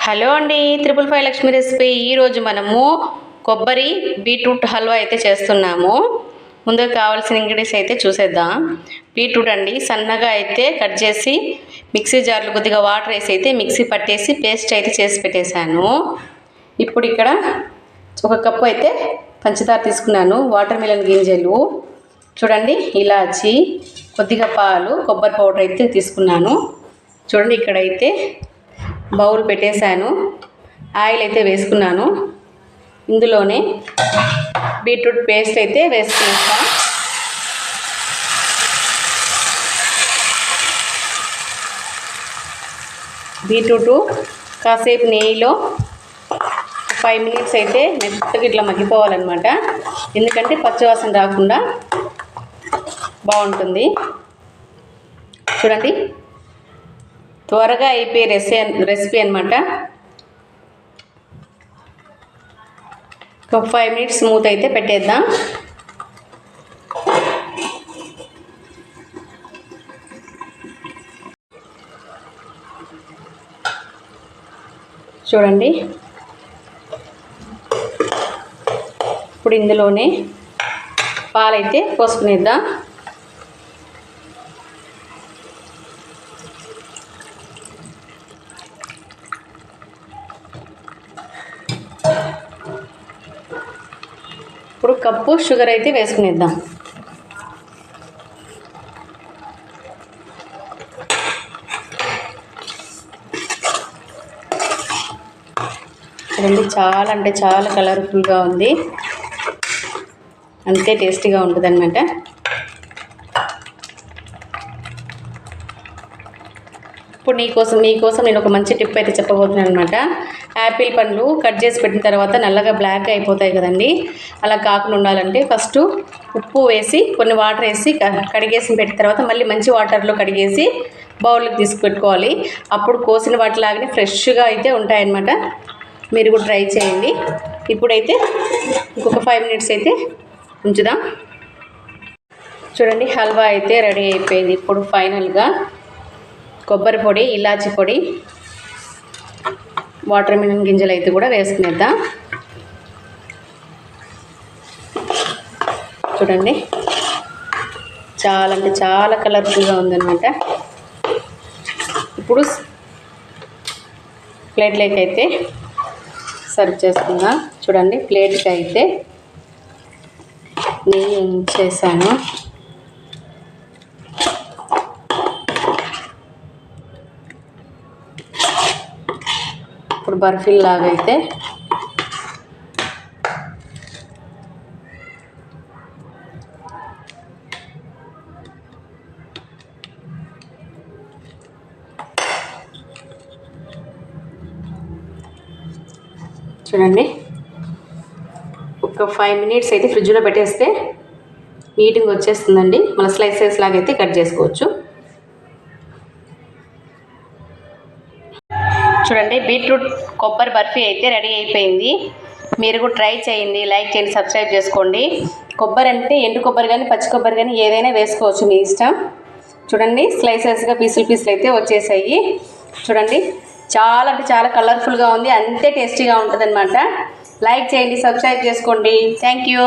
Hello అండి, 555 Lakshmi recipe. ఈరోజు మనము కొబ్బరి బీట్రూట్ హల్వా అయితే చేస్తున్నాము. ముందుగా కావాల్సిన ఇంగ్రీడియంట్స్ అయితే చూసేద్దాం. బీట్రూట్ అండి సన్నగా అయితే కట్ చేసి మిక్సీ జార్లో కొద్దిగా వాటర్ వేసి అయితే మిక్సీ పట్టేసి పేస్ట్ అయితే చేసి పెట్టేశాను. ఇప్పుడు ఇక్కడ ఒక కప్పు అయితే పంచదార తీసుకున్నాను. వాటర్ మిలన్ గింజలు చూడండి, ఇలాచి, కొద్దిగా పాలు, కొబ్బరి పౌడర్ అయితే తీసుకున్నాను. చూడండి ఇక్కడైతే బౌల్ పెట్టేశాను. ఆయిల్ అయితే వేసుకున్నాను. ఇందులోనే బీట్రూట్ పేస్ట్ అయితే వేసుకుంటాం. బీట్రూట్ కాసేపు నెయ్యిలో 5 మినిట్స్ అయితే మెత్తగా ఇట్లా మగ్గిపోవాలన్నమాట. ఎందుకంటే పచ్చివాసన రాకుండా బాగుంటుంది. చూడండి, త్వరగా అయిపోయే రెసిపీ అనమాట. ఒక 5 మినిట్స్ మూత అయితే పెట్టేద్దాం. చూడండి, ఇప్పుడు ఇందులోనే పాలైతే పోసుకునేద్దాం. ఇప్పుడు కప్పు షుగర్ అయితే వేసుకునేద్దాం. చూడండి, చాలా అంటే చాలా కలర్ఫుల్గా ఉంది, అంతే టేస్టీగా ఉంటుంది అన్నమాట. ఇప్పుడు మీకోసం నేను ఒక మంచి టిప్ అయితే చెప్పబోతున్నాను అనమాట. యాపిల్ పండ్లు కట్ చేసి పెట్టిన తర్వాత నల్లగా బ్లాక్ అయిపోతాయి కదండి. అలా కాకుండా ఉండాలంటే ఫస్ట్ ఉప్పు వేసి కొన్ని వాటర్ వేసి కడిగేసి పెట్టిన తర్వాత మళ్ళీ మంచి వాటర్లో కడిగేసి బౌల్లోకి తీసుకుపెట్టుకోవాలి. అప్పుడు కోసిన వాటిలాగానే ఫ్రెష్గా అయితే ఉంటాయన్నమాట. మీరు కూడా ట్రై చేయండి. ఇప్పుడైతే ఇంకొక 5 మినిట్స్ అయితే ఉంచుదాం. చూడండి, హల్వా అయితే రెడీ అయిపోయింది. ఇప్పుడు ఫైనల్గా కొబ్బరి పొడి, ఇలాచి పొడి, వాటర్ మిలన్ గింజలు అయితే కూడా వేసుకునేద్దాం. చూడండి, చాలా అంటే చాలా కలర్ఫుల్గా ఉందన్నమాట. ఇప్పుడు ప్లేట్లోకి అయితే సర్వ్ చేసుకుందాం. చూడండి, ప్లేట్కి అయితే నెయ్యి ఉంచేసాను. ఇప్పుడు బర్ఫీల్ లాగా అయితే చూడండి, ఒక 5 మినిట్స్ అయితే ఫ్రిడ్జ్లో పెట్టేస్తే నీట్గా వచ్చేస్తుందండి. మన స్లైసెస్ లాగా అయితే కట్ చేసుకోవచ్చు. చూడండి, బీట్రూట్ కొబ్బరి బర్ఫీ అయితే రెడీ అయిపోయింది. మీరు కూడా ట్రై చేయండి, లైక్ చేయండి, సబ్స్క్రైబ్ చేసుకోండి. కొబ్బరి అంటే ఎండు కొబ్బరి కానీ పచ్చి కొబ్బరి కానీ ఏదైనా వేసుకోవచ్చు, మీ ఇష్టం. చూడండి, స్లైసెస్గా పీసులు అయితే వచ్చేసాయి. చూడండి, చాలా అంటే చాలా కలర్ఫుల్గా ఉంది, అంతే టేస్టీగా ఉంటుంది అనమాట. లైక్ చేయండి, సబ్స్క్రైబ్ చేసుకోండి. Thank you.